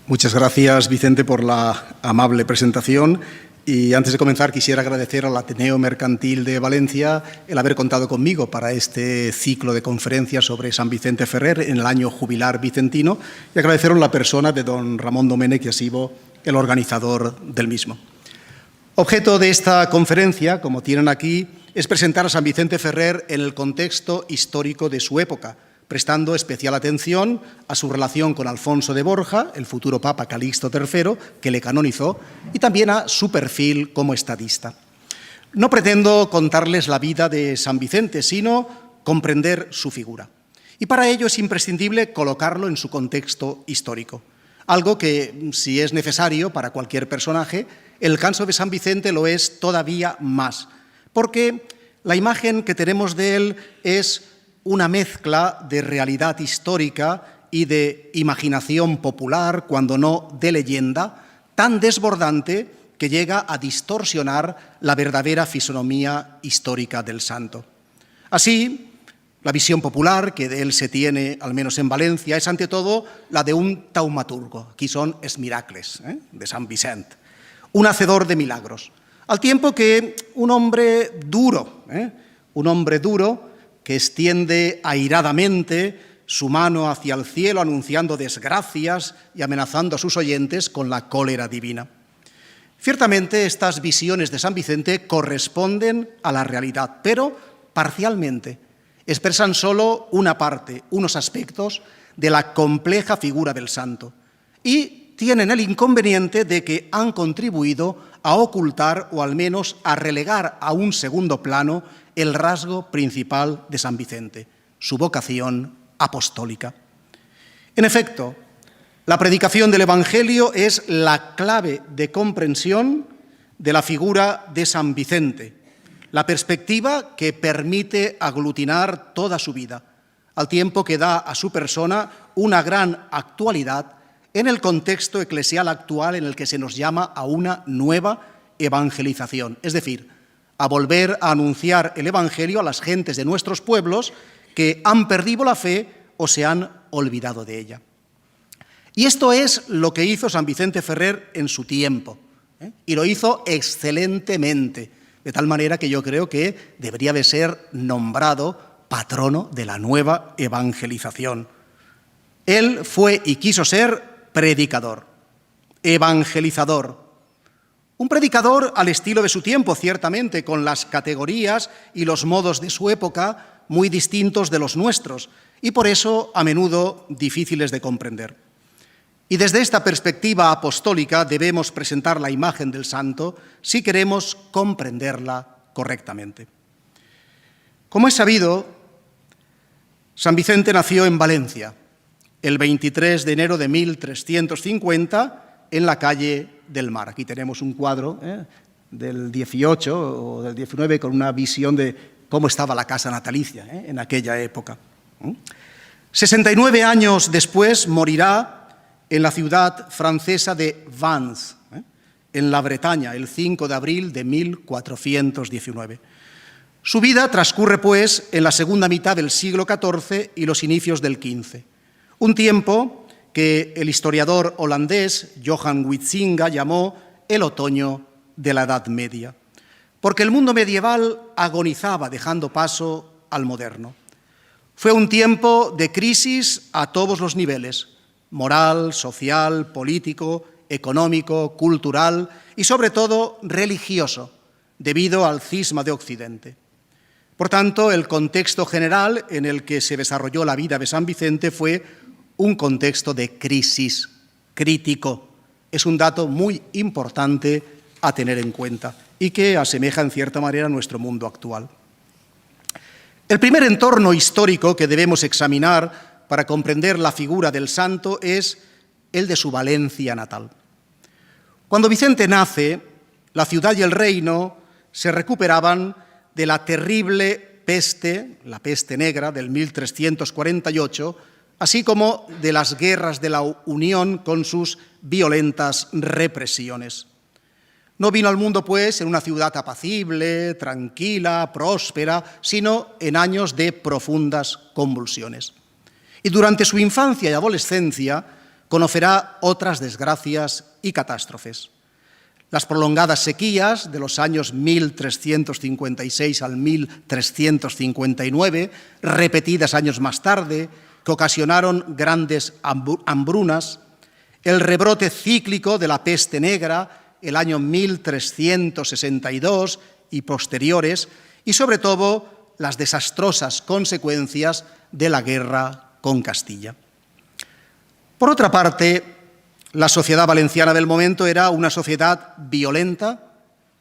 Muchas gracias, Vicente, por la amable presentación. Y antes de comenzar, quisiera agradecer al Ateneo Mercantil de Valencia el haber contado conmigo para este ciclo de conferencias sobre San Vicente Ferrer en el año jubilar vicentino y agradecer la persona de don Ramón Domènech, que ha sido el organizador del mismo. Objeto de esta conferencia, como tienen aquí, es presentar a San Vicente Ferrer en el contexto histórico de su época, prestando especial atención a su relación con Alfonso de Borja, el futuro Papa Calixto III, que le canonizó, y también a su perfil como estadista. No pretendo contarles la vida de San Vicente, sino comprender su figura. Y para ello es imprescindible colocarlo en su contexto histórico, algo que, si es necesario para cualquier personaje, el caso de San Vicente lo es todavía más, porque la imagen que tenemos de él es una mezcla de realidad histórica y de imaginación popular, cuando no de leyenda, tan desbordante que llega a distorsionar la verdadera fisonomía histórica del santo. Así, la visión popular que de él se tiene, al menos en Valencia, es ante todo la de un taumaturgo. Aquí son els miracles, de San Vicent, un hacedor de milagros. Al tiempo que un hombre duro, que extiende airadamente su mano hacia el cielo anunciando desgracias y amenazando a sus oyentes con la cólera divina. Ciertamente, estas visiones de San Vicente corresponden a la realidad, pero parcialmente. Expresan solo una parte, unos aspectos de la compleja figura del santo y tienen el inconveniente de que han contribuido a ocultar o al menos a relegar a un segundo plano el rasgo principal de San Vicente, su vocación apostólica. En efecto, la predicación del Evangelio es la clave de comprensión de la figura de San Vicente, la perspectiva que permite aglutinar toda su vida, al tiempo que da a su persona una gran actualidad en el contexto eclesial actual en el que se nos llama a una nueva evangelización, es decir, a volver a anunciar el Evangelio a las gentes de nuestros pueblos que han perdido la fe o se han olvidado de ella. Y esto es lo que hizo San Vicente Ferrer en su tiempo, y lo hizo excelentemente, de tal manera que yo creo que debería de ser nombrado patrono de la nueva evangelización. Él fue y quiso ser predicador, evangelizador. Un predicador al estilo de su tiempo, ciertamente, con las categorías y los modos de su época muy distintos de los nuestros, y por eso a menudo difíciles de comprender. Y desde esta perspectiva apostólica debemos presentar la imagen del santo si queremos comprenderla correctamente. Como es sabido, San Vicente nació en Valencia el 23 de enero de 1350 en la calle del Mar. Aquí tenemos un cuadro del 18 o del 19 con una visión de cómo estaba la casa natalicia en aquella época. 69 años después morirá en la ciudad francesa de Vannes, en la Bretaña, el 5 de abril de 1419. Su vida transcurre, pues, en la segunda mitad del siglo XIV y los inicios del XV, un tiempo que el historiador holandés Johan Huizinga llamó el otoño de la Edad Media, porque el mundo medieval agonizaba dejando paso al moderno. Fue un tiempo de crisis a todos los niveles, moral, social, político, económico, cultural y sobre todo religioso, debido al cisma de Occidente. Por tanto, el contexto general en el que se desarrolló la vida de San Vicente fue un contexto de crisis crítico. Es un dato muy importante a tener en cuenta y que asemeja en cierta manera a nuestro mundo actual. El primer entorno histórico que debemos examinar para comprender la figura del santo es el de su Valencia natal. Cuando Vicente nace, la ciudad y el reino se recuperaban de la terrible peste, la peste negra del 1348, así como de las guerras de la Unión con sus violentas represiones. No vino al mundo, pues, en una ciudad apacible, tranquila, próspera, sino en años de profundas convulsiones. Y durante su infancia y adolescencia conocerá otras desgracias y catástrofes. Las prolongadas sequías de los años 1356 al 1359, repetidas años más tarde, que ocasionaron grandes hambrunas, el rebrote cíclico de la peste negra, el año 1362 y posteriores, y sobre todo las desastrosas consecuencias de la guerra con Castilla. Por otra parte, la sociedad valenciana del momento era una sociedad violenta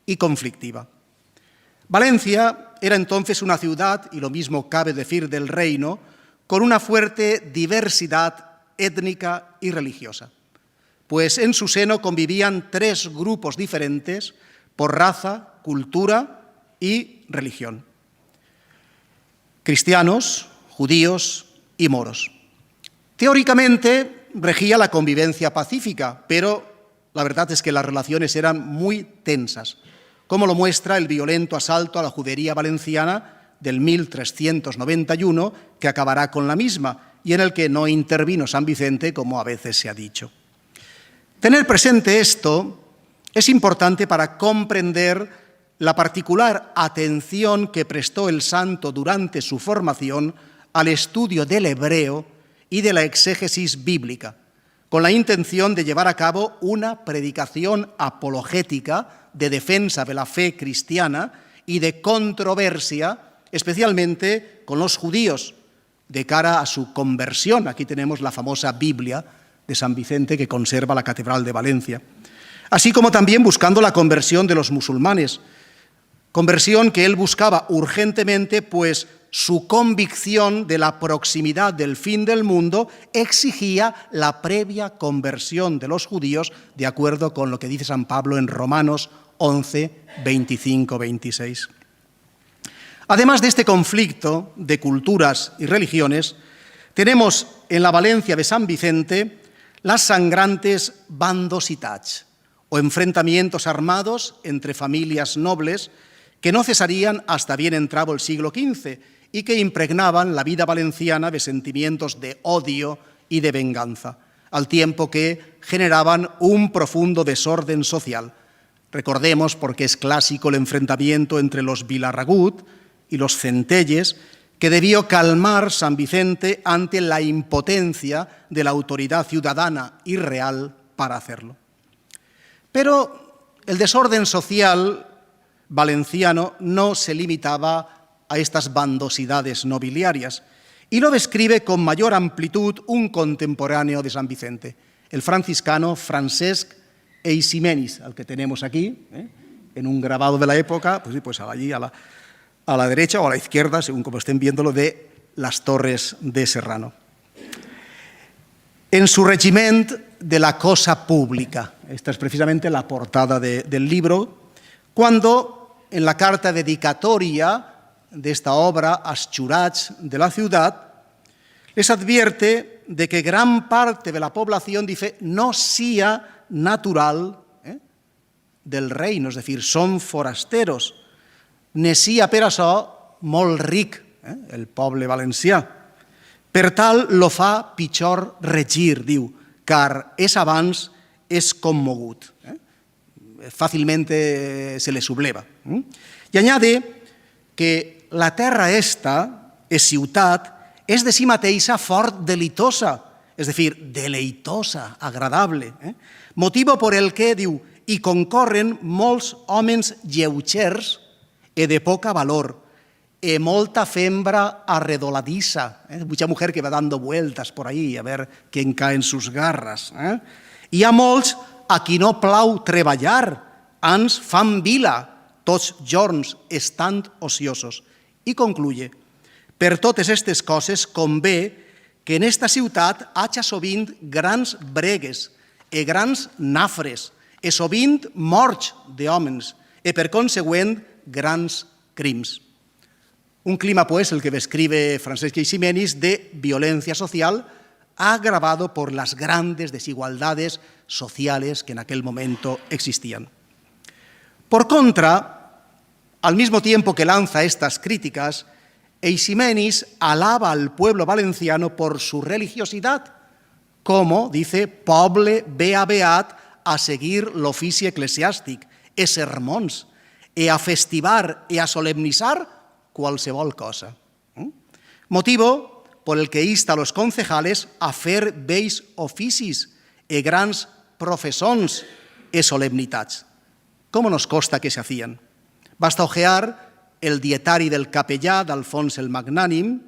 y conflictiva. Valencia era entonces una ciudad, y lo mismo cabe decir del reino, con una fuerte diversidad étnica y religiosa, pues en su seno convivían tres grupos diferentes por raza, cultura y religión: cristianos, judíos y moros. Teóricamente regía la convivencia pacífica, pero la verdad es que las relaciones eran muy tensas, como lo muestra el violento asalto a la judería valenciana del 1391, que acabará con la misma, y en el que no intervino San Vicente, como a veces se ha dicho. Tener presente esto es importante para comprender la particular atención que prestó el santo durante su formación al estudio del hebreo y de la exégesis bíblica, con la intención de llevar a cabo una predicación apologética de defensa de la fe cristiana y de controversia, especialmente con los judíos, de cara a su conversión. Aquí tenemos la famosa Biblia de San Vicente que conserva la Catedral de Valencia, así como también buscando la conversión de los musulmanes, conversión que él buscaba urgentemente, pues su convicción de la proximidad del fin del mundo exigía la previa conversión de los judíos, de acuerdo con lo que dice San Pablo en Romanos 11, 25, 26. Además de este conflicto de culturas y religiones, tenemos en la Valencia de San Vicente las sangrantes bandositats, o enfrentamientos armados entre familias nobles que no cesarían hasta bien entrado el siglo XV y que impregnaban la vida valenciana de sentimientos de odio y de venganza, al tiempo que generaban un profundo desorden social. Recordemos, porque es clásico, el enfrentamiento entre los Vilarragut y los Centelles, que debió calmar San Vicente ante la impotencia de la autoridad ciudadana y real para hacerlo. Pero el desorden social valenciano no se limitaba a estas bandosidades nobiliarias, y lo describe con mayor amplitud un contemporáneo de San Vicente, el franciscano Francesc Eiximenis, al que tenemos aquí, en un grabado de la época, pues allí a la derecha o a la izquierda, según como estén viéndolo, de las Torres de Serrano. En su regiment de la cosa pública, esta es precisamente la portada del libro, cuando en la carta dedicatoria de esta obra als jurats de la ciudad, les advierte de que gran parte de la población, dice, no sia natural del reino, es decir, son forasteros, ne sia per açò molt ric, el poble valencià. Per tal lo fa pitjor regir, diu, car és abans és commogut. Fácilmente se le subleva. Y añade que la terra esta, és ciutat, és de si mateixa fort delitosa, es decir, deleitosa, agradable, motivo por el que, diu, hi concorren molts homes lleugers e de poca valor, e molta fembra arredoladissa, mucha mujer que va dando vueltas por ahí a ver quién cae en sus garras. Hi ha molts a qui no plau treballar, ans fan vila, tots jorns estant ociosos. I concluye, per totes aquestes coses convé que en esta ciutat haja sovint grans bregues e grans nafres, e sovint morts d'hòmens, e per consegüent grans crims. Un clima, pues, el que describe Francesc Eiximenis, de violencia social agravado por las grandes desigualdades sociales que en aquel momento existían. Por contra, al mismo tiempo que lanza estas críticas, Eiximenis alaba al pueblo valenciano por su religiosidad, como, dice, poble bea beat a seguir l'ofici eclesiàstic, e sermons, e a festivar, e a solemnizar qualsevol cosa. Motivo por el que insta a los concejales a fer bells oficis e grans profesons e solemnitats. ¿Cómo nos consta que se hacían? Basta ojear el dietari del capellà d'Alfons el Magnànim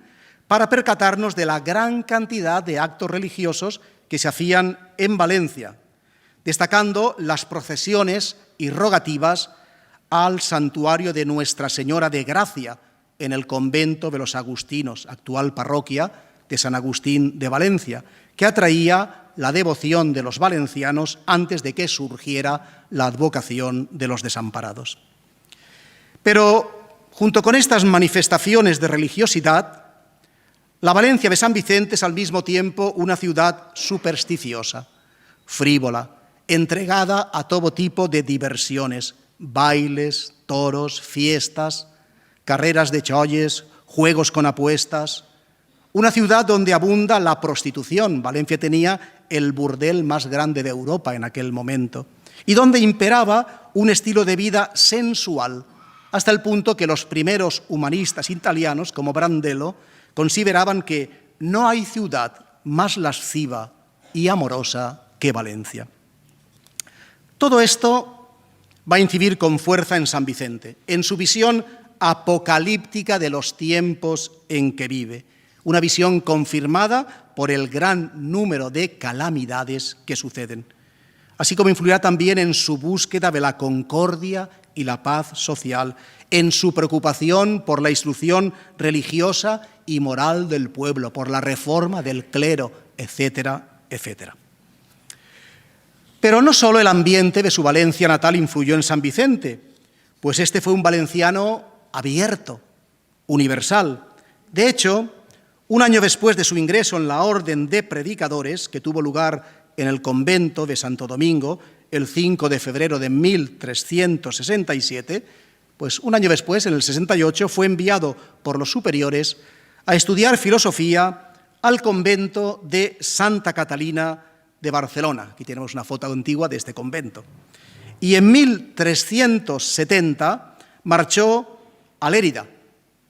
para percatarnos de la gran cantidad de actos religiosos que se hacían en Valencia, destacando las procesiones y rogativas al santuario de Nuestra Señora de Gracia en el convento de los Agustinos, actual parroquia de San Agustín de Valencia, que atraía la devoción de los valencianos antes de que surgiera la advocación de los desamparados. Pero, junto con estas manifestaciones de religiosidad, la Valencia de San Vicente es al mismo tiempo una ciudad supersticiosa, frívola, entregada a todo tipo de diversiones, bailes, toros, fiestas, carreras de cholles, juegos con apuestas. Una ciudad donde abunda la prostitución. Valencia tenía el burdel más grande de Europa en aquel momento, y donde imperaba un estilo de vida sensual, hasta el punto que los primeros humanistas italianos, como Brandello, consideraban que no hay ciudad más lasciva y amorosa que Valencia. Todo esto va a incidir con fuerza en San Vicente, en su visión apocalíptica de los tiempos en que vive, una visión confirmada por el gran número de calamidades que suceden, así como influirá también en su búsqueda de la concordia y la paz social, en su preocupación por la instrucción religiosa y moral del pueblo, por la reforma del clero, etcétera, etcétera. Pero no solo el ambiente de su Valencia natal influyó en San Vicente, pues este fue un valenciano abierto, universal. De hecho, un año después de su ingreso en la Orden de Predicadores, que tuvo lugar en el convento de Santo Domingo el 5 de febrero de 1367, pues un año después, en el 68, fue enviado por los superiores a estudiar filosofía al convento de Santa Catalina de Barcelona. Aquí tenemos una foto antigua de este convento. Y en 1370 marchó a Lérida,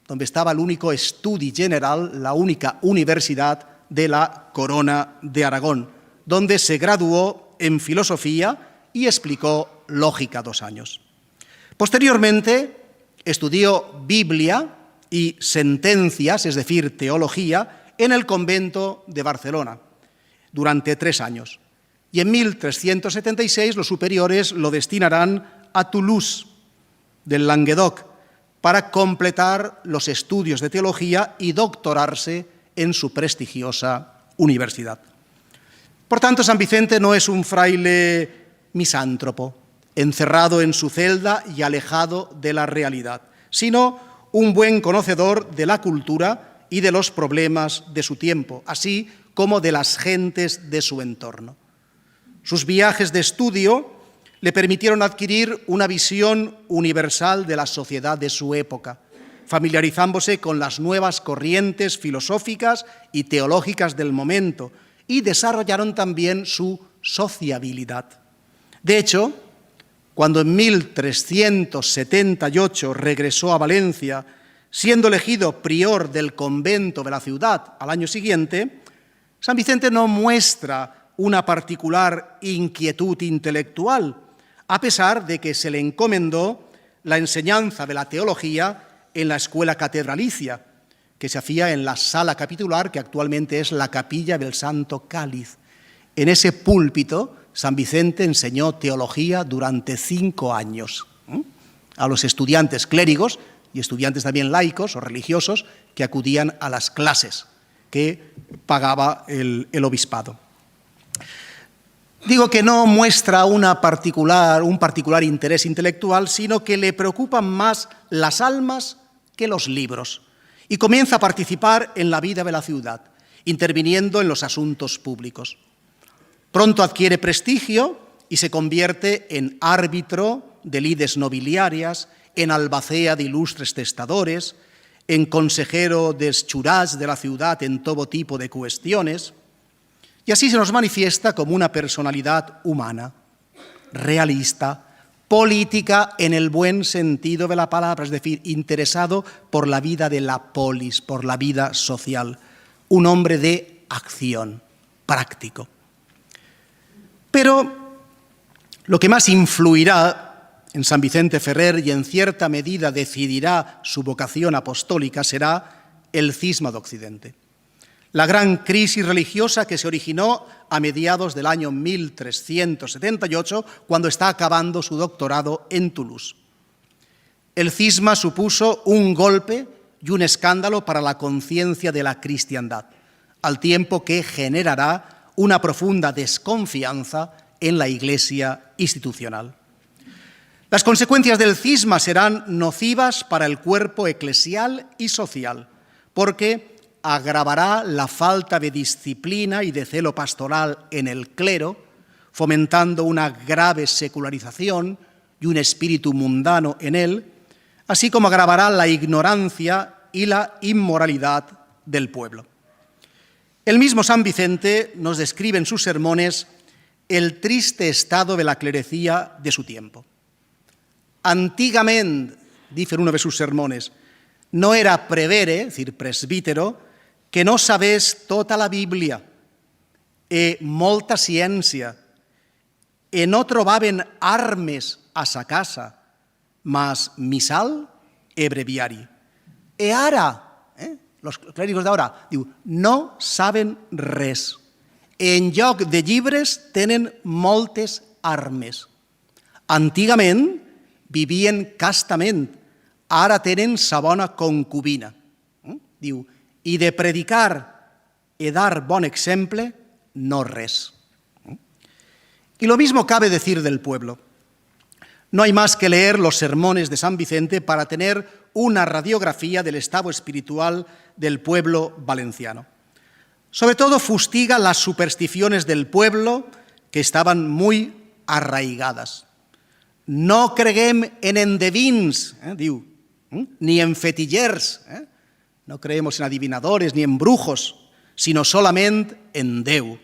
donde estaba el único Estudi General, la única universidad de la Corona de Aragón, donde se graduó en filosofía y explicó lógica 2 años. Posteriormente estudió Biblia y sentencias, es decir, teología, en el convento de Barcelona durante 3 años. Y en 1376 los superiores lo destinarán a Toulouse, del Languedoc, para completar los estudios de teología y doctorarse en su prestigiosa universidad. Por tanto, San Vicente no es un fraile misántropo, encerrado en su celda y alejado de la realidad, sino un buen conocedor de la cultura y de los problemas de su tiempo, así como de las gentes de su entorno. Sus viajes de estudio le permitieron adquirir una visión universal de la sociedad de su época, familiarizándose con las nuevas corrientes filosóficas y teológicas del momento, y desarrollaron también su sociabilidad. De hecho, cuando en 1378 regresó a Valencia, siendo elegido prior del convento de la ciudad al año siguiente, San Vicente no muestra una particular inquietud intelectual, a pesar de que se le encomendó la enseñanza de la teología en la escuela catedralicia, que se hacía en la sala capitular, que actualmente es la capilla del Santo Cáliz. En ese púlpito, San Vicente enseñó teología durante 5 años a los estudiantes clérigos y estudiantes también laicos o religiosos que acudían a las clases que pagaba el obispado. Digo que no muestra un particular interés intelectual, sino que le preocupan más las almas que los libros, y comienza a participar en la vida de la ciudad, interviniendo en los asuntos públicos. Pronto adquiere prestigio y se convierte en árbitro de lides nobiliarias, en albacea de ilustres testadores, en consejero de xurás de la ciudad en todo tipo de cuestiones. y así se nos manifiesta como una personalidad humana, realista, política en el buen sentido de la palabra, es decir, interesado por la vida de la polis, por la vida social, un hombre de acción, práctico. Pero lo que más influirá en San Vicente Ferrer y en cierta medida decidirá su vocación apostólica será el cisma de Occidente. La gran crisis religiosa que se originó a mediados del año 1378, cuando está acabando su doctorado en Toulouse. El cisma supuso un golpe y un escándalo para la conciencia de la cristiandad, al tiempo que generará una profunda desconfianza en la Iglesia institucional. Las consecuencias del cisma serán nocivas para el cuerpo eclesial y social, porque agravará la falta de disciplina y de celo pastoral en el clero, fomentando una grave secularización y un espíritu mundano en él, así como agravará la ignorancia y la inmoralidad del pueblo. El mismo San Vicente nos describe en sus sermones el triste estado de la clerecía de su tiempo. Antigamente, dice en uno de sus sermones, no era prevere, es decir, presbítero, que no sabés tota la Biblia, molta ciència, no trobaven armes a sa casa, mas misal e breviari. Ara, los clérigos d'ara, diu, no saben res. En lloc de llibres tenen moltes armes. Antigament vivien castament, ara tenen sa bona concubina. Diu, i de predicar y dar bon exemple, no res. Y lo mismo cabe decir del pueblo. No hay más que leer los sermones de San Vicente para tener una radiografía del estado espiritual del pueblo valenciano. Sobre todo fustiga las supersticiones del pueblo que estaban muy arraigadas. No creguem en endevins, diu, ni en fetillers, no creemos en adivinadores ni en brujos, sino solamente en Déu.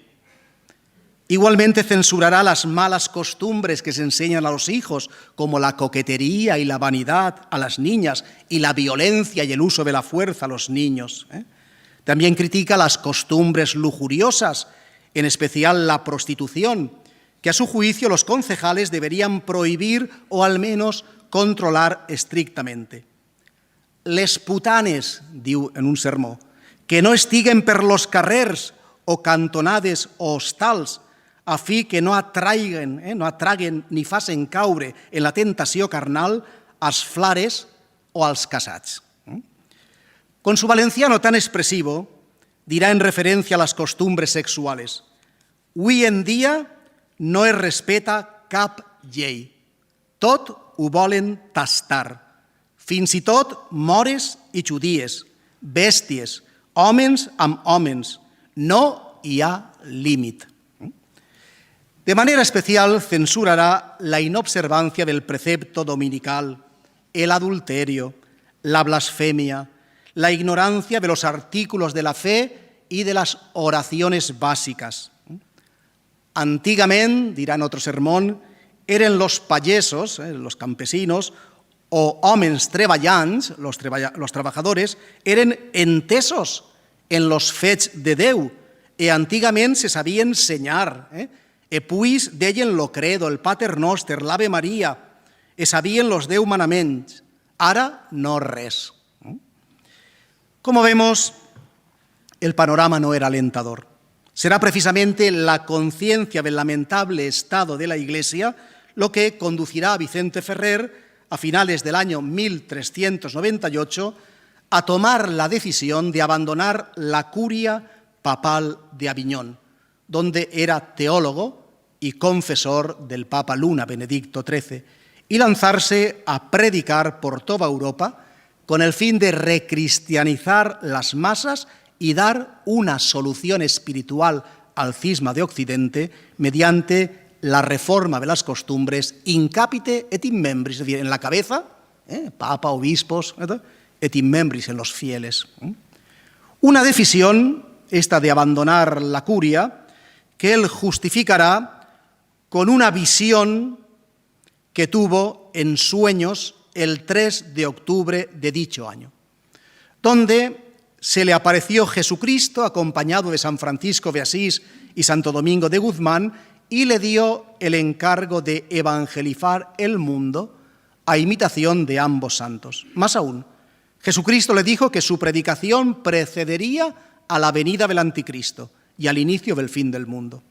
Igualmente censurará las malas costumbres que se enseñan a los hijos, como la coquetería y la vanidad a las niñas y la violencia y el uso de la fuerza a los niños. También critica las costumbres lujuriosas, en especial la prostitución, que a su juicio los concejales deberían prohibir o al menos controlar estrictamente. Les putanes, diu en un sermó, que no estiguen per los carrers o cantonades o hostals, a fi que no atraguen ni facen caure en la tentació carnal als flares o als casats. Con su valenciano tan expresivo, dirá en referencia a las costumbres sexuales: «Hui en dia no es respeta cap llei, tot ho volen tastar, fins i tot mores i judies, bèsties, homes amb homes, no hi ha límit». De manera especial censurará la inobservancia del precepto dominical, el adulterio, la blasfemia, la ignorancia de los artículos de la fe y de las oraciones básicas. Antigament, dirá en otro sermón, eren los payesos, los campesinos, o homes treballants, los trabajadores, eren entesos en los fets de Déu, e antigament se sabien senyar, e puis deien lo credo, el Pater Noster, l'Ave Maria, e sabien los 10 manaments. Ara no res. Como vemos, el panorama no era alentador. Será precisamente la conciencia del lamentable estado de la Iglesia lo que conducirá a Vicente Ferrer, a finales del año 1398, a tomar la decisión de abandonar la curia papal de Aviñón, donde era teólogo y confesor del Papa Luna, Benedicto XIII, y lanzarse a predicar por toda Europa con el fin de recristianizar las masas y dar una solución espiritual al cisma de Occidente mediante la reforma de las costumbres in capite et in membris, es decir, en la cabeza, papa, obispos, et in membris, en los fieles. Una decisión, esta de abandonar la curia, que él justificará con una visión que tuvo en sueños el 3 de octubre de dicho año, donde se le apareció Jesucristo acompañado de San Francisco de Asís y Santo Domingo de Guzmán y le dio el encargo de evangelizar el mundo a imitación de ambos santos. Más aún, Jesucristo le dijo que su predicación precedería a la venida del anticristo y al inicio del fin del mundo.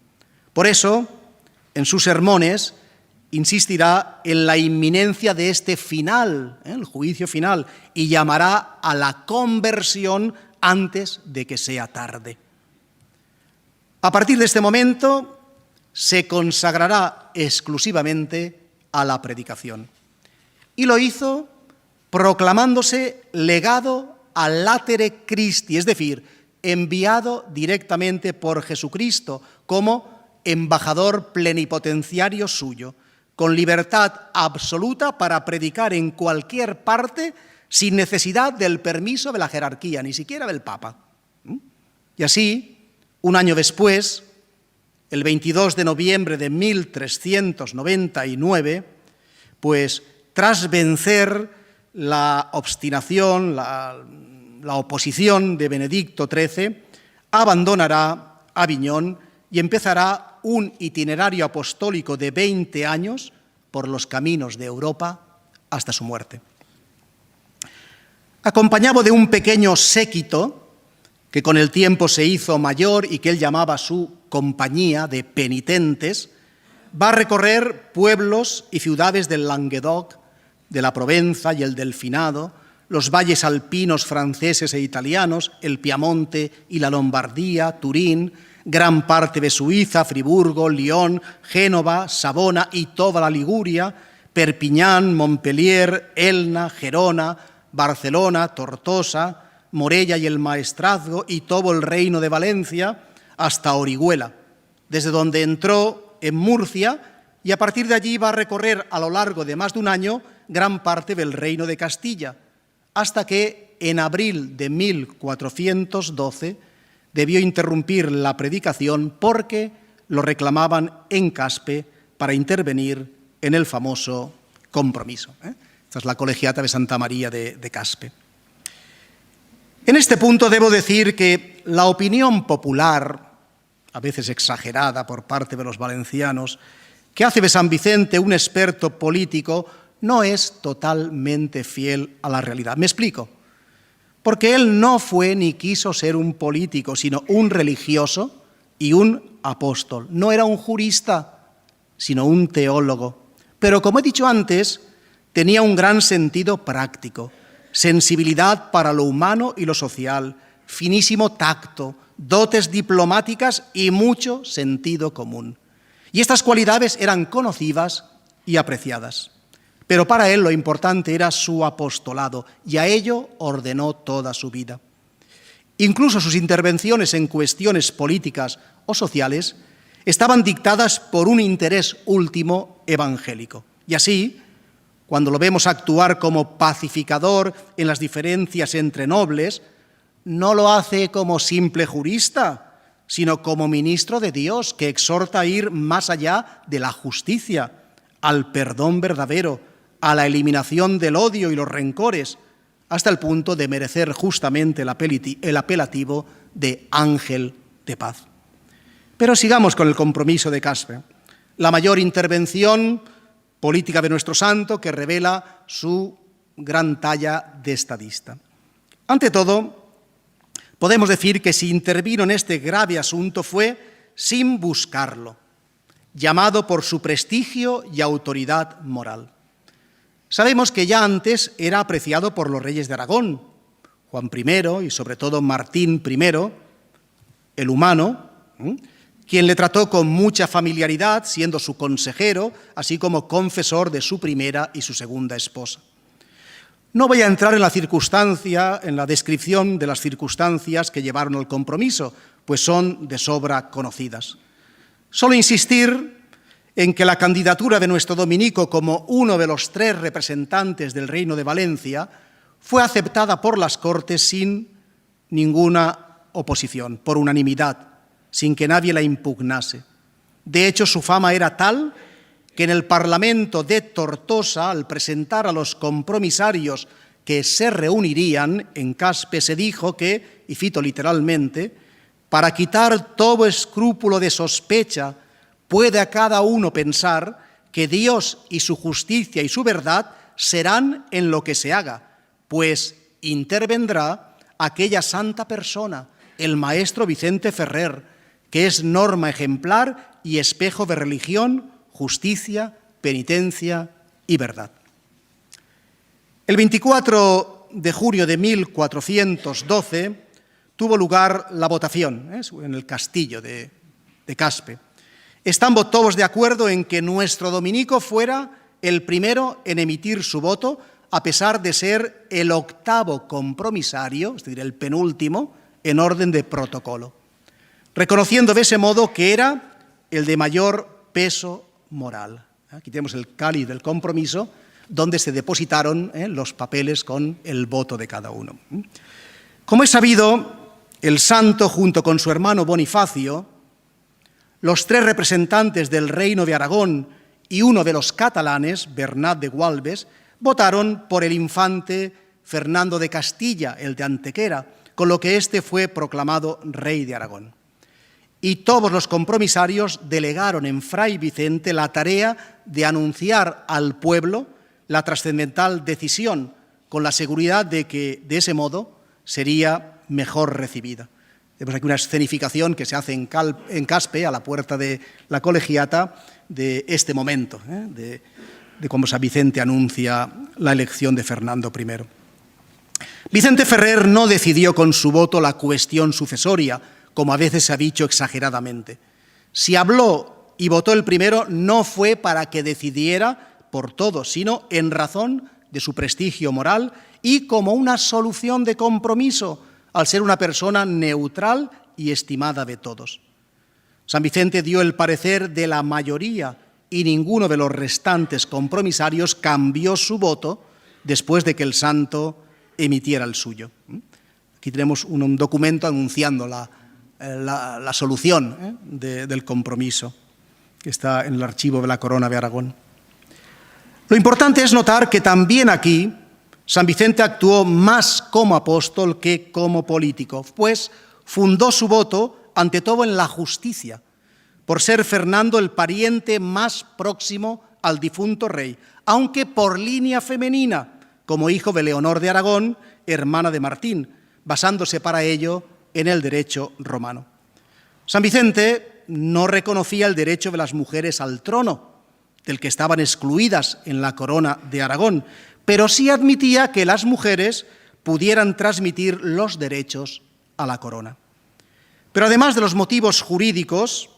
Por eso, en sus sermones, insistirá en la inminencia de este final, el juicio final, y llamará a la conversión antes de que sea tarde. A partir de este momento, se consagrará exclusivamente a la predicación. Y lo hizo proclamándose legado a latere Christi, es decir, enviado directamente por Jesucristo como embajador plenipotenciario suyo, con libertad absoluta para predicar en cualquier parte sin necesidad del permiso de la jerarquía, ni siquiera del Papa. Y así, un año después, el 22 de noviembre de 1399, pues tras vencer la obstinación, la oposición de Benedicto XIII, abandonará Aviñón y empezará un itinerario apostólico de 20 años por los caminos de Europa hasta su muerte. Acompañado de un pequeño séquito que con el tiempo se hizo mayor y que él llamaba su compañía de penitentes, va a recorrer pueblos y ciudades del Languedoc, de la Provenza y el Delfinado, los valles alpinos franceses e italianos, el Piamonte y la Lombardía, Turín, gran parte de Suiza, Friburgo, Lyon, Génova, Savona y toda la Liguria, Perpiñán, Montpellier, Elna, Gerona, Barcelona, Tortosa, Morella y el Maestrazgo y todo el reino de Valencia hasta Orihuela, desde donde entró en Murcia y a partir de allí va a recorrer a lo largo de más de un año gran parte del reino de Castilla, hasta que en abril de 1412 debió interrumpir la predicación porque lo reclamaban en Caspe para intervenir en el famoso compromiso. Esta es la colegiata de Santa María de Caspe. En este punto debo decir que la opinión popular, a veces exagerada por parte de los valencianos, que hace de San Vicente un experto político, no es totalmente fiel a la realidad. Me explico. Porque él no fue ni quiso ser un político, sino un religioso y un apóstol. No era un jurista, sino un teólogo. Pero como he dicho antes, tenía un gran sentido práctico, sensibilidad para lo humano y lo social, finísimo tacto, dotes diplomáticas y mucho sentido común. Y estas cualidades eran conocidas y apreciadas. Pero para él lo importante era su apostolado y a ello ordenó toda su vida. Incluso sus intervenciones en cuestiones políticas o sociales estaban dictadas por un interés último evangélico. Y así, cuando lo vemos actuar como pacificador en las diferencias entre nobles, no lo hace como simple jurista, sino como ministro de Dios que exhorta a ir más allá de la justicia, al perdón verdadero, a la eliminación del odio y los rencores, hasta el punto de merecer justamente el apelativo de ángel de paz. Pero sigamos con el compromiso de Caspe, la mayor intervención política de nuestro santo que revela su gran talla de estadista. Ante todo, podemos decir que si intervino en este grave asunto fue sin buscarlo, llamado por su prestigio y autoridad moral. Sabemos que ya antes era apreciado por los reyes de Aragón, Juan I y sobre todo Martín I, el humano, quien le trató con mucha familiaridad, siendo su consejero, así como confesor de su primera y su segunda esposa. No voy a entrar en la descripción de las circunstancias que llevaron al compromiso, pues son de sobra conocidas. Solo insistir en que la candidatura de nuestro dominico como uno de los 3 representantes del Reino de Valencia fue aceptada por las Cortes sin ninguna oposición, por unanimidad, sin que nadie la impugnase. De hecho, su fama era tal que en el Parlamento de Tortosa, al presentar a los compromisarios que se reunirían en Caspe, se dijo que, y cito literalmente, para quitar todo escrúpulo de sospecha, puede a cada uno pensar que Dios y su justicia y su verdad serán en lo que se haga, pues intervendrá aquella santa persona, el maestro Vicente Ferrer, que es norma ejemplar y espejo de religión, justicia, penitencia y verdad. El 24 de julio de 1412 tuvo lugar la votación en el castillo de Caspe. Estamos todos de acuerdo en que nuestro dominico fuera el primero en emitir su voto, a pesar de ser el octavo compromisario, es decir, el penúltimo, en orden de protocolo, reconociendo de ese modo que era el de mayor peso moral. Aquí tenemos el cáliz del compromiso, donde se depositaron los papeles con el voto de cada uno. Como es sabido, el santo, junto con su hermano Bonifacio, los tres representantes del Reino de Aragón y uno de los catalanes, Bernat de Gualbes, votaron por el infante Fernando de Castilla, el de Antequera, con lo que éste fue proclamado rey de Aragón. Y todos los compromisarios delegaron en Fray Vicente la tarea de anunciar al pueblo la trascendental decisión, con la seguridad de que, de ese modo, sería mejor recibida. Tenemos aquí una escenificación que se hace en Caspe, a la puerta de la colegiata, de este momento, de cuando San Vicente anuncia la elección de Fernando I. Vicente Ferrer no decidió con su voto la cuestión sucesoria, como a veces se ha dicho exageradamente. Si habló y votó el primero, no fue para que decidiera por todos, sino en razón de su prestigio moral y como una solución de compromiso, al ser una persona neutral y estimada de todos. San Vicente dio el parecer de la mayoría y ninguno de los restantes compromisarios cambió su voto después de que el santo emitiera el suyo. Aquí tenemos un documento anunciando la solución del compromiso, que está en el archivo de la Corona de Aragón. Lo importante es notar que también aquí San Vicente actuó más como apóstol que como político, pues fundó su voto ante todo en la justicia, por ser Fernando el pariente más próximo al difunto rey, aunque por línea femenina, como hijo de Leonor de Aragón, hermana de Martín, basándose para ello en el derecho romano. San Vicente no reconocía el derecho de las mujeres al trono, del que estaban excluidas en la corona de Aragón, pero sí admitía que las mujeres pudieran transmitir los derechos a la corona. Pero además de los motivos jurídicos,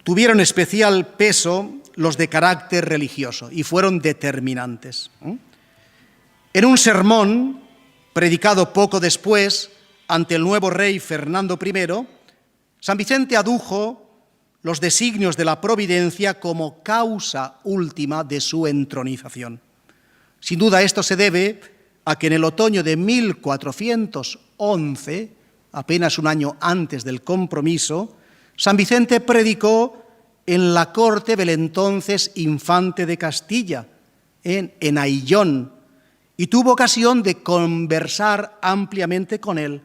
tuvieron especial peso los de carácter religioso y fueron determinantes. En un sermón predicado poco después ante el nuevo rey Fernando I, San Vicente adujo los designios de la providencia como causa última de su entronización. Sin duda esto se debe a que en el otoño de 1411, apenas un año antes del compromiso, San Vicente predicó en la corte del entonces infante de Castilla, en Ayllón, y tuvo ocasión de conversar ampliamente con él,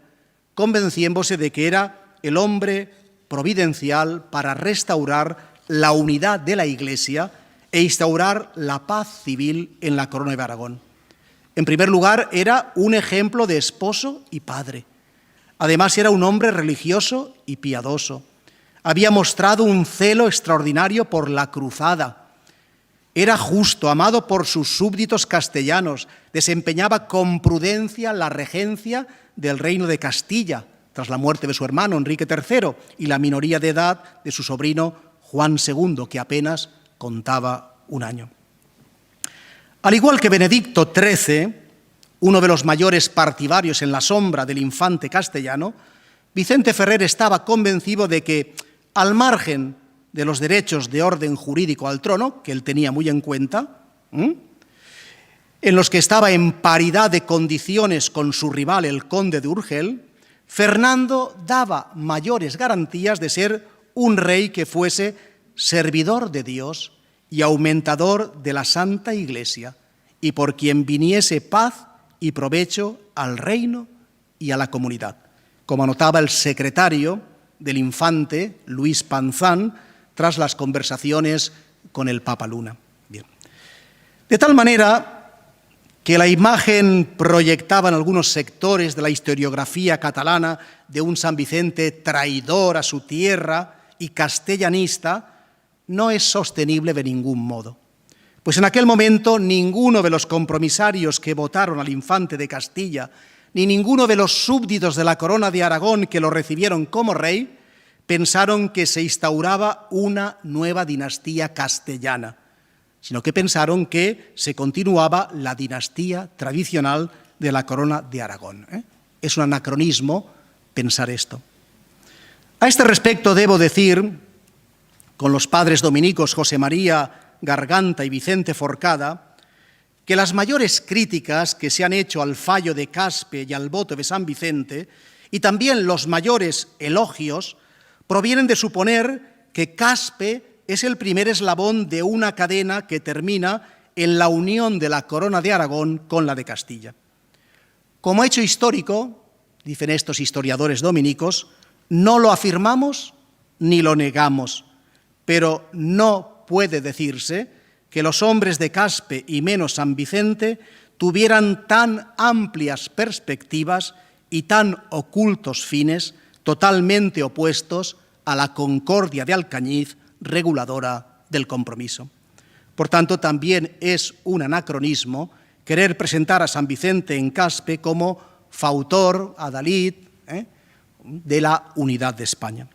convenciéndose de que era el hombre providencial para restaurar la unidad de la Iglesia e instaurar la paz civil en la Corona de Aragón. En primer lugar, era un ejemplo de esposo y padre. Además, era un hombre religioso y piadoso. Había mostrado un celo extraordinario por la cruzada. Era justo, amado por sus súbditos castellanos. Desempeñaba con prudencia la regencia del reino de Castilla, tras la muerte de su hermano Enrique III y la minoría de edad de su sobrino Juan II, que apenas contaba un año. Al igual que Benedicto XIII, uno de los mayores partidarios en la sombra del infante castellano, Vicente Ferrer estaba convencido de que, al margen de los derechos de orden jurídico al trono, que él tenía muy en cuenta, en los que estaba en paridad de condiciones con su rival, el conde de Urgel, Fernando daba mayores garantías de ser un rey que fuese servidor de Dios y aumentador de la Santa Iglesia, y por quien viniese paz y provecho al reino y a la comunidad, como anotaba el secretario del infante, Luis Panzán, tras las conversaciones con el Papa Luna. Bien. De tal manera que la imagen proyectaba en algunos sectores de la historiografía catalana de un San Vicente traidor a su tierra y castellanista, no es sostenible de ningún modo. Pues en aquel momento ninguno de los compromisarios que votaron al infante de Castilla, ni ninguno de los súbditos de la corona de Aragón que lo recibieron como rey, pensaron que se instauraba una nueva dinastía castellana, sino que pensaron que se continuaba la dinastía tradicional de la corona de Aragón. Es un anacronismo pensar esto. A este respecto debo decir, con los padres dominicos José María Garganta y Vicente Forcada, que las mayores críticas que se han hecho al fallo de Caspe y al voto de San Vicente, y también los mayores elogios, provienen de suponer que Caspe es el primer eslabón de una cadena que termina en la unión de la corona de Aragón con la de Castilla. Como hecho histórico, dicen estos historiadores dominicos, no lo afirmamos ni lo negamos, pero no puede decirse que los hombres de Caspe y menos San Vicente tuvieran tan amplias perspectivas y tan ocultos fines totalmente opuestos a la concordia de Alcañiz, reguladora del compromiso. Por tanto, también es un anacronismo querer presentar a San Vicente en Caspe como fautor, adalid, de la unidad de España.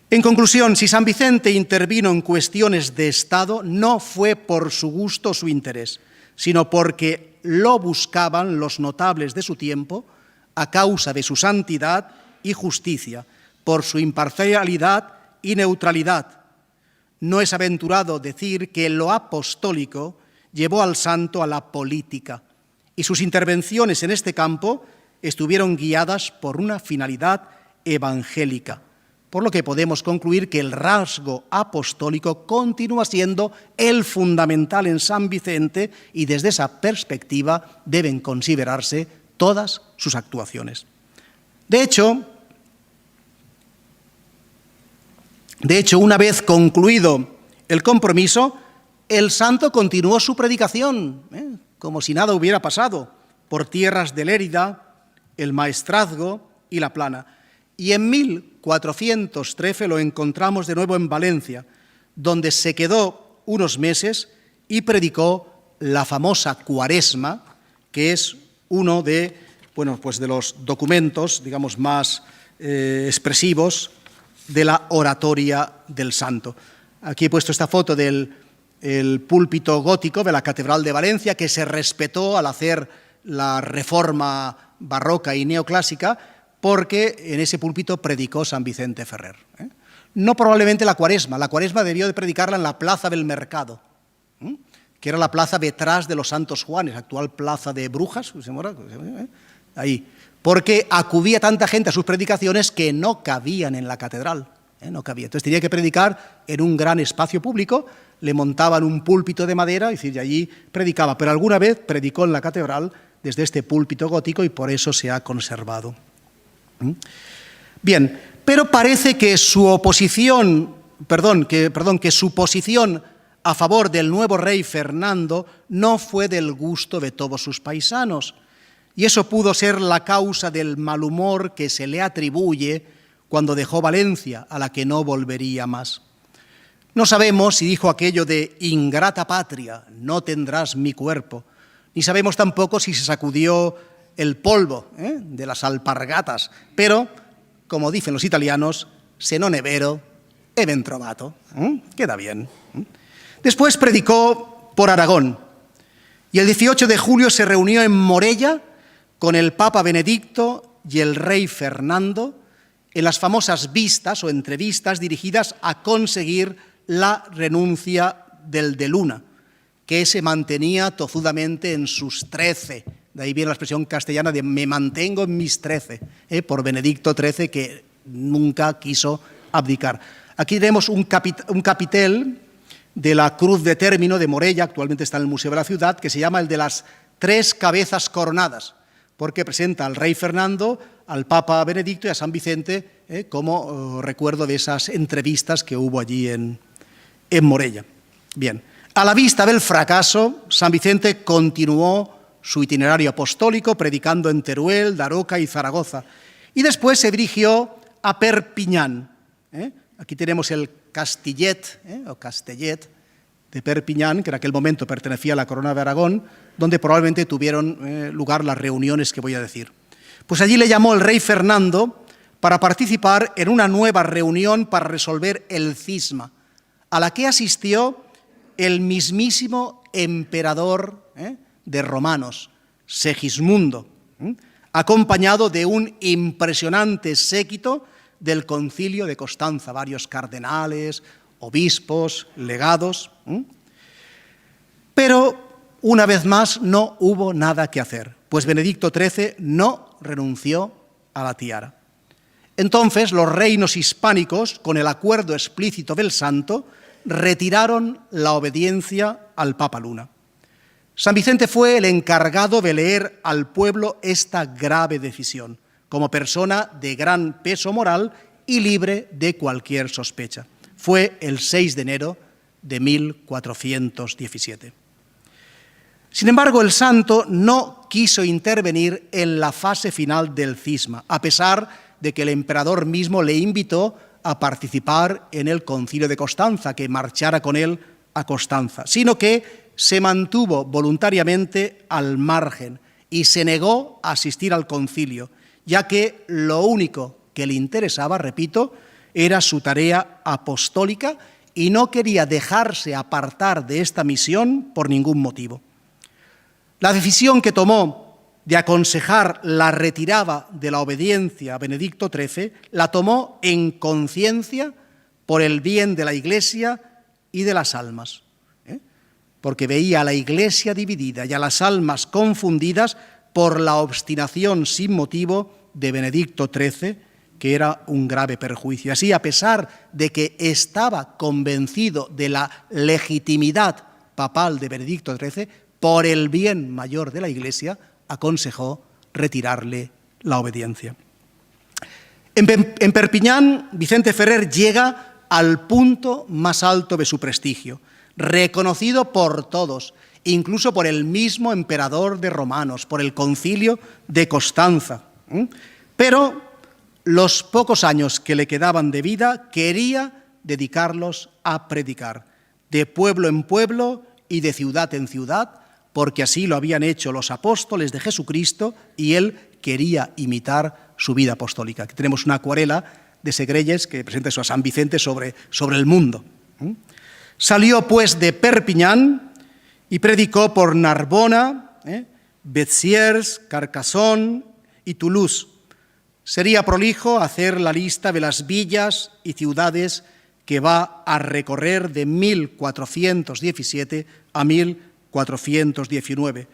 En conclusión, si San Vicente intervino en cuestiones de Estado, no fue por su gusto o su interés, sino porque lo buscaban los notables de su tiempo a causa de su santidad y justicia, por su imparcialidad y neutralidad. No es aventurado decir que lo apostólico llevó al santo a la política, y sus intervenciones en este campo estuvieron guiadas por una finalidad evangélica, por lo que podemos concluir que el rasgo apostólico continúa siendo el fundamental en San Vicente y desde esa perspectiva deben considerarse todas sus actuaciones. De hecho, una vez concluido el compromiso, el santo continuó su predicación, como si nada hubiera pasado, por tierras de Lérida, el Maestrazgo y La Plana. Y en 1413 lo encontramos de nuevo en Valencia, donde se quedó unos meses y predicó la famosa Cuaresma, que es uno de los documentos, digamos, más expresivos de la oratoria del santo. Aquí he puesto esta foto del púlpito gótico de la Catedral de Valencia, que se respetó al hacer la reforma barroca y neoclásica, porque en ese púlpito predicó San Vicente Ferrer. No probablemente la Cuaresma debió de predicarla en la Plaza del Mercado, que era la plaza detrás de los Santos Juanes, actual Plaza de Brujas, ahí, porque acudía tanta gente a sus predicaciones que no cabían en la catedral, no cabía. Entonces tenía que predicar en un gran espacio público, le montaban un púlpito de madera, es decir, y allí predicaba, pero alguna vez predicó en la catedral desde este púlpito gótico y por eso se ha conservado. Bien, pero parece que su posición a favor del nuevo rey Fernando no fue del gusto de todos sus paisanos, y eso pudo ser la causa del mal humor que se le atribuye cuando dejó Valencia, a la que no volvería más. No sabemos si dijo aquello de ingrata patria, no tendrás mi cuerpo, ni sabemos tampoco si se sacudió el polvo de las alpargatas, pero, como dicen los italianos, se non è vero, è ben trovato. Queda bien. Después predicó por Aragón, y el 18 de julio se reunió en Morella con el Papa Benedicto y el rey Fernando en las famosas vistas o entrevistas dirigidas a conseguir la renuncia del de Luna, que se mantenía tozudamente en sus 13 De ahí viene la expresión castellana de me mantengo en mis 13, por Benedicto XIII, que nunca quiso abdicar. Aquí tenemos un capitel de la Cruz de Término de Morella, actualmente está en el Museo de la Ciudad, que se llama el de las 3 cabezas coronadas, porque presenta al rey Fernando, al Papa Benedicto y a San Vicente como recuerdo de esas entrevistas que hubo allí en Morella. Bien, a la vista del fracaso, San Vicente continuó su itinerario apostólico, predicando en Teruel, Daroca y Zaragoza, y después se dirigió a Perpiñán. Aquí tenemos el Castillet, o Castellet, de Perpiñán, que en aquel momento pertenecía a la Corona de Aragón, donde probablemente tuvieron lugar las reuniones que voy a decir. Pues allí le llamó el rey Fernando para participar en una nueva reunión para resolver el cisma, a la que asistió el mismísimo emperador de romanos, Segismundo, acompañado de un impresionante séquito del Concilio de Constanza, varios cardenales, obispos, legados. Pero, una vez más, no hubo nada que hacer, pues Benedicto XIII no renunció a la tiara. Entonces, los reinos hispánicos, con el acuerdo explícito del santo, retiraron la obediencia al Papa Luna. San Vicente fue el encargado de leer al pueblo esta grave decisión, como persona de gran peso moral y libre de cualquier sospecha. Fue el 6 de enero de 1417. Sin embargo, el santo no quiso intervenir en la fase final del cisma, a pesar de que el emperador mismo le invitó a participar en el Concilio de Constanza, que marchara con él a Constanza, sino que se mantuvo voluntariamente al margen y se negó a asistir al concilio, ya que lo único que le interesaba, repito, era su tarea apostólica y no quería dejarse apartar de esta misión por ningún motivo. La decisión que tomó de aconsejar la retirada de la obediencia a Benedicto XIII la tomó en conciencia por el bien de la Iglesia y de las almas, porque veía a la Iglesia dividida y a las almas confundidas por la obstinación sin motivo de Benedicto XIII, que era un grave perjuicio. Así, a pesar de que estaba convencido de la legitimidad papal de Benedicto XIII, por el bien mayor de la Iglesia, aconsejó retirarle la obediencia. En Perpiñán, Vicente Ferrer llega al punto más alto de su prestigio, reconocido por todos, incluso por el mismo emperador de romanos, por el Concilio de Constanza. Pero los pocos años que le quedaban de vida quería dedicarlos a predicar, de pueblo en pueblo y de ciudad en ciudad, porque así lo habían hecho los apóstoles de Jesucristo y él quería imitar su vida apostólica. Aquí tenemos una acuarela de Segrelles que presenta eso a San Vicente sobre el mundo. Salió pues de Perpiñán y predicó por Narbona, Béziers, Carcassonne y Toulouse. Sería prolijo hacer la lista de las villas y ciudades que va a recorrer de 1417 a 1419.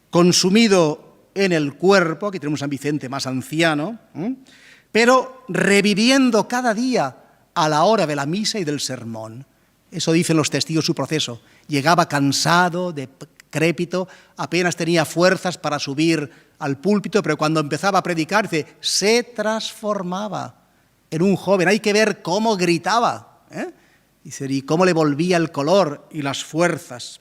Consumido en el cuerpo, aquí tenemos a San Vicente más anciano, pero reviviendo cada día a la hora de la misa y del sermón. Eso dicen los testigos de su proceso. Llegaba cansado, decrépito, apenas tenía fuerzas para subir al púlpito, pero cuando empezaba a predicar, dice, se transformaba en un joven. Hay que ver cómo gritaba, dice, y cómo le volvía el color y las fuerzas.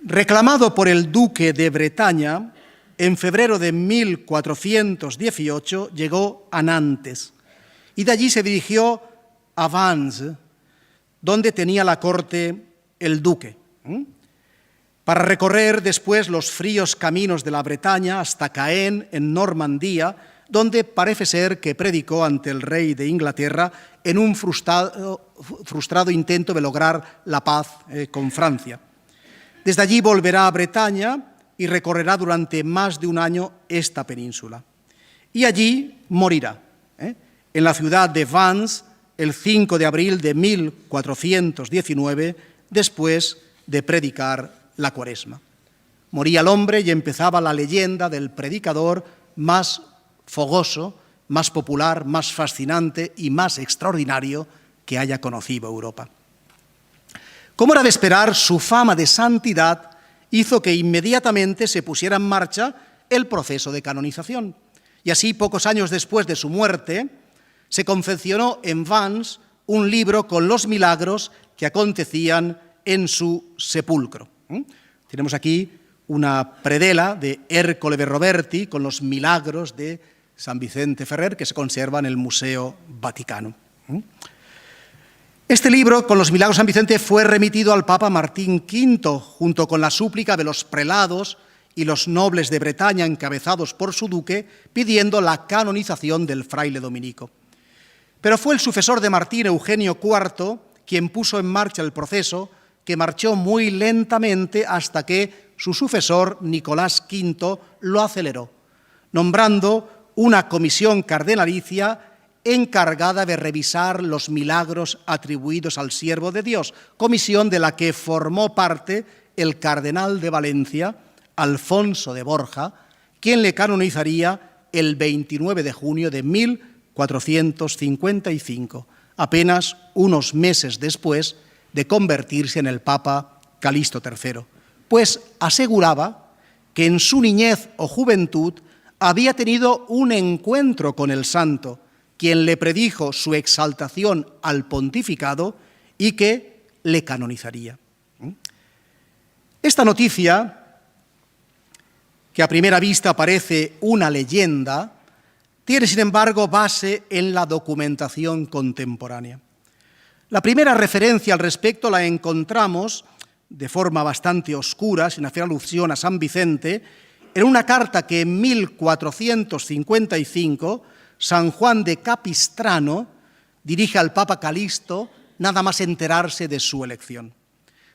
Reclamado por el duque de Bretaña, en febrero de 1418 llegó a Nantes y de allí se dirigió a Vannes, donde tenía la corte el duque, para recorrer después los fríos caminos de la Bretaña hasta Caen, en Normandía, donde parece ser que predicó ante el rey de Inglaterra en un frustrado intento de lograr la paz con Francia. Desde allí volverá a Bretaña y recorrerá durante más de un año esta península. Y allí morirá, en la ciudad de Vannes, el 5 de abril de 1419, después de predicar la Cuaresma. Moría el hombre y empezaba la leyenda del predicador más fogoso, más popular, más fascinante y más extraordinario que haya conocido Europa. Como era de esperar, su fama de santidad hizo que inmediatamente se pusiera en marcha el proceso de canonización. Y así, pocos años después de su muerte, se confeccionó en Vannes un libro con los milagros que acontecían en su sepulcro. Tenemos aquí una predela de Ercole de Roberti con los milagros de San Vicente Ferrer que se conserva en el Museo Vaticano. Este libro, con los milagros de San Vicente, fue remitido al Papa Martín V, junto con la súplica de los prelados y los nobles de Bretaña, encabezados por su duque, pidiendo la canonización del fraile dominico. Pero fue el sucesor de Martín, Eugenio IV, quien puso en marcha el proceso, que marchó muy lentamente hasta que su sucesor, Nicolás V, lo aceleró, nombrando una comisión cardenalicia encargada de revisar los milagros atribuidos al siervo de Dios, comisión de la que formó parte el cardenal de Valencia, Alfonso de Borja, quien le canonizaría el 29 de junio de 1455, apenas unos meses después de convertirse en el Papa Calixto III, pues aseguraba que en su niñez o juventud había tenido un encuentro con el santo, quien le predijo su exaltación al pontificado y que le canonizaría. Esta noticia, que a primera vista parece una leyenda, tiene sin embargo base en la documentación contemporánea. La primera referencia al respecto la encontramos de forma bastante oscura, sin hacer alusión a San Vicente, en una carta que en 1455 San Juan de Capistrano dirige al Papa Calixto nada más enterarse de su elección.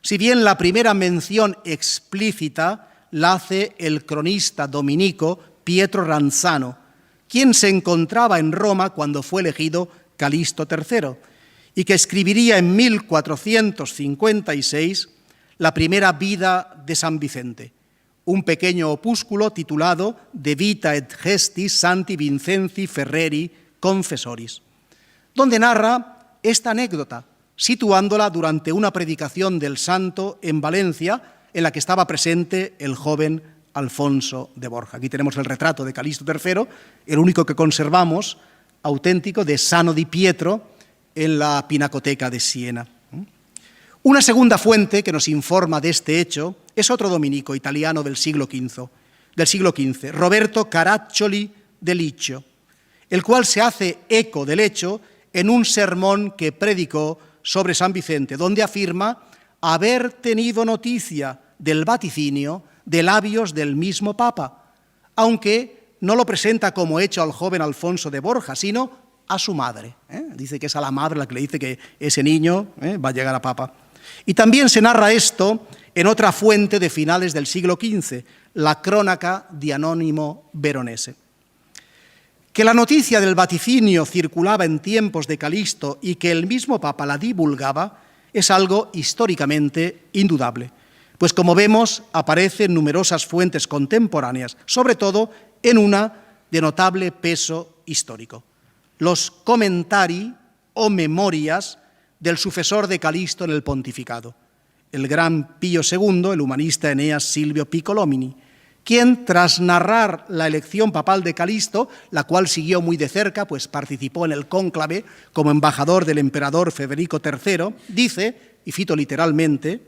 Si bien la primera mención explícita la hace el cronista dominico Pietro Ranzano, quien se encontraba en Roma cuando fue elegido Calixto III y que escribiría en 1456 la primera vida de San Vicente, un pequeño opúsculo titulado De Vita et Gestis Santi Vincenzi Ferreri Confessoris, donde narra esta anécdota, situándola durante una predicación del santo en Valencia, en la que estaba presente el joven Alfonso de Borja. Aquí tenemos el retrato de Calixto III, el único que conservamos auténtico de Sano di Pietro en la Pinacoteca de Siena. Una segunda fuente que nos informa de este hecho es otro dominico italiano del siglo XV, Roberto Caraccioli de Liccio, el cual se hace eco del hecho en un sermón que predicó sobre San Vicente, donde afirma haber tenido noticia del vaticinio de labios del mismo Papa, aunque no lo presenta como hecho al joven Alfonso de Borja, sino a su madre. Dice que es a la madre la que le dice que ese niño va a llegar a Papa. Y también se narra esto en otra fuente de finales del siglo XV, la Cronaca di Anonimo Veronese. Que la noticia del vaticinio circulaba en tiempos de Calixto y que el mismo Papa la divulgaba es algo históricamente indudable, pues como vemos aparece en numerosas fuentes contemporáneas, sobre todo en una de notable peso histórico, los Commentari o Memorias del sucesor de Calixto en el pontificado, el gran Pío II, el humanista Eneas Silvio Piccolomini, quien, tras narrar la elección papal de Calixto, la cual siguió muy de cerca, pues participó en el cónclave como embajador del emperador Federico III, dice, y cito literalmente,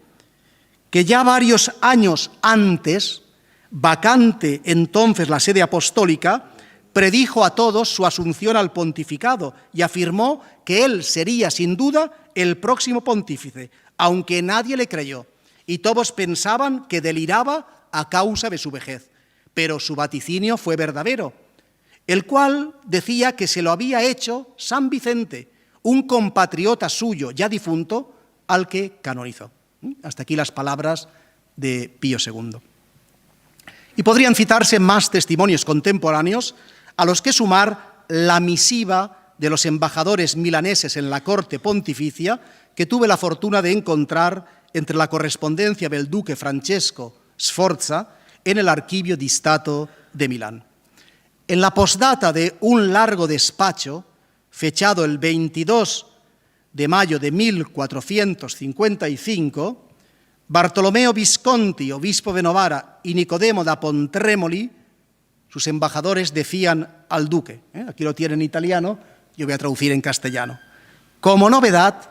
que ya varios años antes, vacante entonces la sede apostólica, predijo a todos su asunción al pontificado y afirmó que él sería sin duda el próximo pontífice, aunque nadie le creyó, y todos pensaban que deliraba a causa de su vejez, pero su vaticinio fue verdadero, el cual decía que se lo había hecho San Vicente, un compatriota suyo ya difunto, al que canonizó. Hasta aquí las palabras de Pío II. Y podrían citarse más testimonios contemporáneos, a los que sumar la misiva de los embajadores milaneses en la corte pontificia, que tuve la fortuna de encontrar entre la correspondencia del duque Francesco Sforza en el Archivio di Stato de Milán. En la postdata de un largo despacho, fechado el 22 de mayo de 1455, Bartolomeo Visconti, obispo de Novara, y Nicodemo da Pontremoli, sus embajadores, decían al duque, aquí lo tienen en italiano, yo voy a traducir en castellano: como novedad,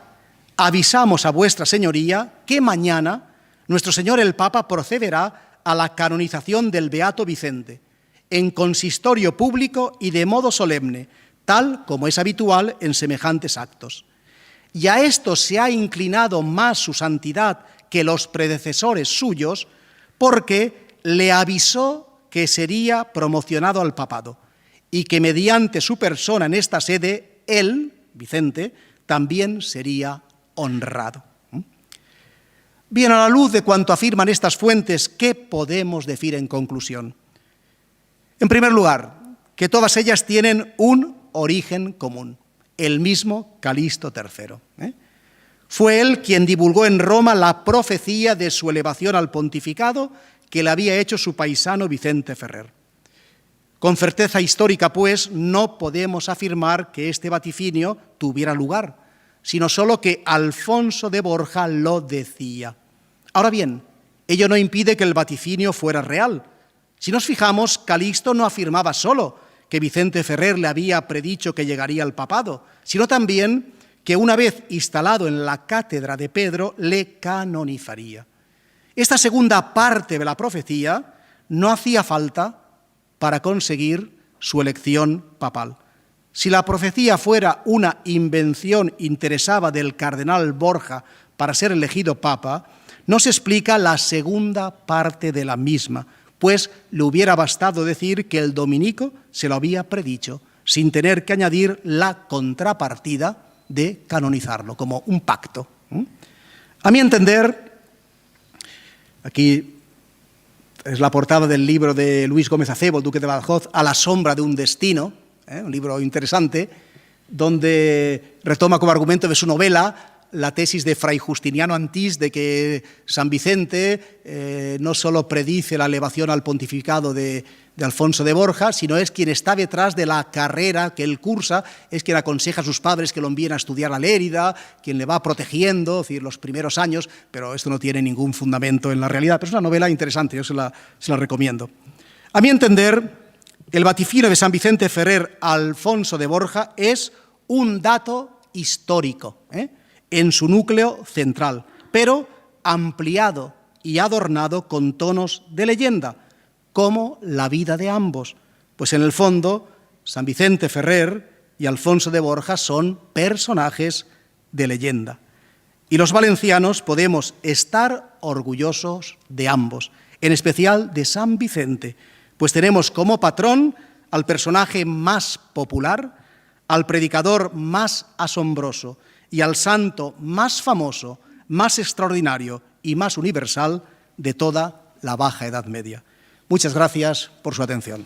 avisamos a vuestra señoría que mañana nuestro señor el Papa procederá a la canonización del Beato Vicente, en consistorio público y de modo solemne, tal como es habitual en semejantes actos. Y a esto se ha inclinado más su santidad que los predecesores suyos, porque le avisó que sería promocionado al papado y que mediante su persona en esta sede, él, Vicente, también sería honrado. Bien, a la luz de cuanto afirman estas fuentes, ¿qué podemos decir en conclusión? En primer lugar, que todas ellas tienen un origen común, el mismo Calixto III. Fue él quien divulgó en Roma la profecía de su elevación al pontificado que le había hecho su paisano Vicente Ferrer. Con certeza histórica, pues, no podemos afirmar que este vaticinio tuviera lugar, sino solo que Alfonso de Borja lo decía. Ahora bien, ello no impide que el vaticinio fuera real. Si nos fijamos, Calixto no afirmaba solo que Vicente Ferrer le había predicho que llegaría al papado, sino también que una vez instalado en la cátedra de Pedro, le canonizaría. Esta segunda parte de la profecía no hacía falta para conseguir su elección papal. Si la profecía fuera una invención interesada del cardenal Borja para ser elegido papa, no se explica la segunda parte de la misma, pues le hubiera bastado decir que el dominico se lo había predicho, sin tener que añadir la contrapartida de canonizarlo, como un pacto. A mi entender, aquí es la portada del libro de Luis Gómez Acebo, el duque de Badajoz, A la sombra de un destino, un libro interesante, donde retoma como argumento de su novela la tesis de Fray Justiniano Antís de que San Vicente no solo predice la elevación al pontificado de Alfonso de Borja, sino es quien está detrás de la carrera que él cursa, es quien aconseja a sus padres que lo envíen a estudiar a Lérida, quien le va protegiendo, es decir, los primeros años, pero esto no tiene ningún fundamento en la realidad. Pero es una novela interesante, yo se la recomiendo. A mi entender, el vaticinio de San Vicente Ferrer a Alfonso de Borja es un dato histórico, en su núcleo central, pero ampliado y adornado con tonos de leyenda, como la vida de ambos, pues en el fondo San Vicente Ferrer y Alfonso de Borja son personajes de leyenda. Y los valencianos podemos estar orgullosos de ambos, en especial de San Vicente, pues tenemos como patrón al personaje más popular, al predicador más asombroso y al santo más famoso, más extraordinario y más universal de toda la Baja Edad Media. Muchas gracias por su atención.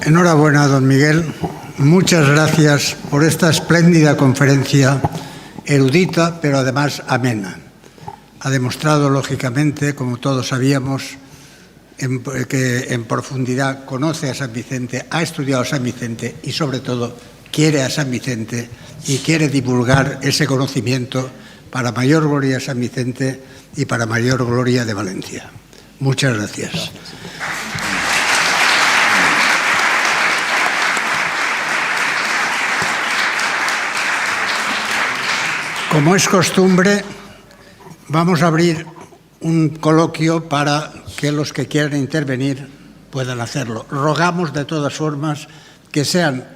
Enhorabuena, don Miguel. Muchas gracias por esta espléndida conferencia, erudita, pero además amena. Ha demostrado, lógicamente, como todos sabíamos, que en profundidad conoce a San Vicente, ha estudiado a San Vicente y, sobre todo, quiere a San Vicente y quiere divulgar ese conocimiento para mayor gloria de San Vicente y para mayor gloria de Valencia. Muchas gracias. Como es costumbre, vamos a abrir un coloquio para que los que quieran intervenir puedan hacerlo. Rogamos de todas formas que sean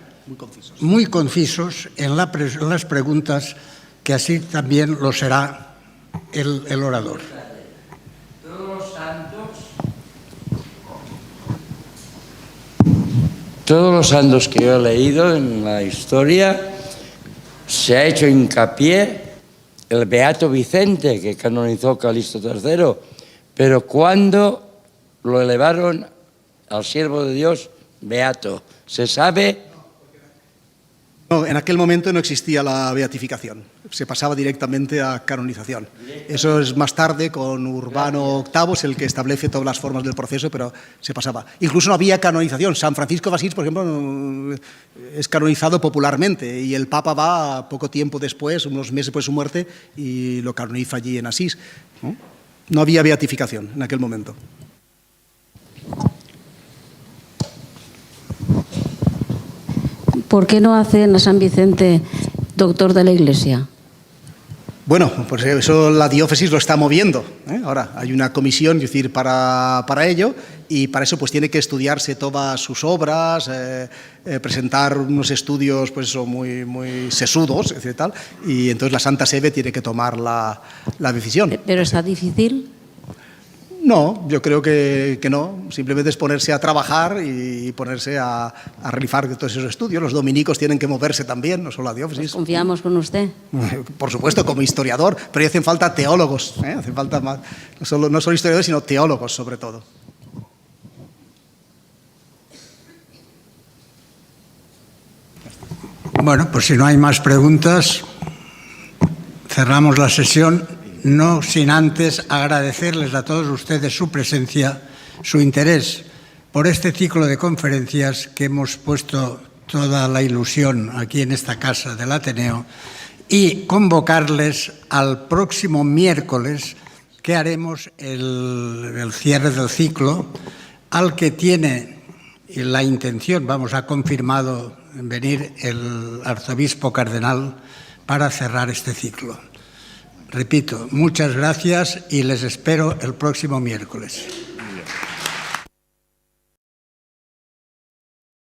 muy concisos en las preguntas, que así también lo será el orador. Todos los santos que yo he leído en la historia se ha hecho hincapié el Beato Vicente, que canonizó Calixto III, pero ¿cuándo lo elevaron al siervo de Dios beato? ¿Se sabe? No, en aquel momento no existía la beatificación, se pasaba directamente a canonización. Eso es más tarde, con Urbano VIII, es el que establece todas las formas del proceso, pero se pasaba. Incluso no había canonización. San Francisco de Asís, por ejemplo, es canonizado popularmente y el Papa va poco tiempo después, unos meses después de su muerte, y lo canoniza allí en Asís. No había beatificación en aquel momento. ¿Por qué no hacen a San Vicente doctor de la Iglesia? Bueno, pues eso la diócesis lo está moviendo, ¿eh? Ahora hay una comisión, es decir, para ello, y para eso pues tiene que estudiarse todas sus obras, presentar unos estudios pues eso, muy sesudos, etc. Tal, y entonces la Santa Sede tiene que tomar la decisión. ¿Pero está difícil? No, yo creo que no. Simplemente es ponerse a trabajar y ponerse a realizar todos esos estudios. Los dominicos tienen que moverse también, no solo la diócesis. Pues confiamos con usted. Por supuesto, como historiador, pero ya hacen falta teólogos, hacen falta más, no solo historiadores, sino teólogos sobre todo. Bueno, pues si no hay más preguntas, cerramos la sesión. No sin antes agradecerles a todos ustedes su presencia, su interés por este ciclo de conferencias que hemos puesto toda la ilusión aquí en esta casa del Ateneo, y convocarles al próximo miércoles, que haremos el cierre del ciclo, al que tiene la intención, ha confirmado venir el arzobispo cardenal para cerrar este ciclo. Repito, muchas gracias y les espero el próximo miércoles.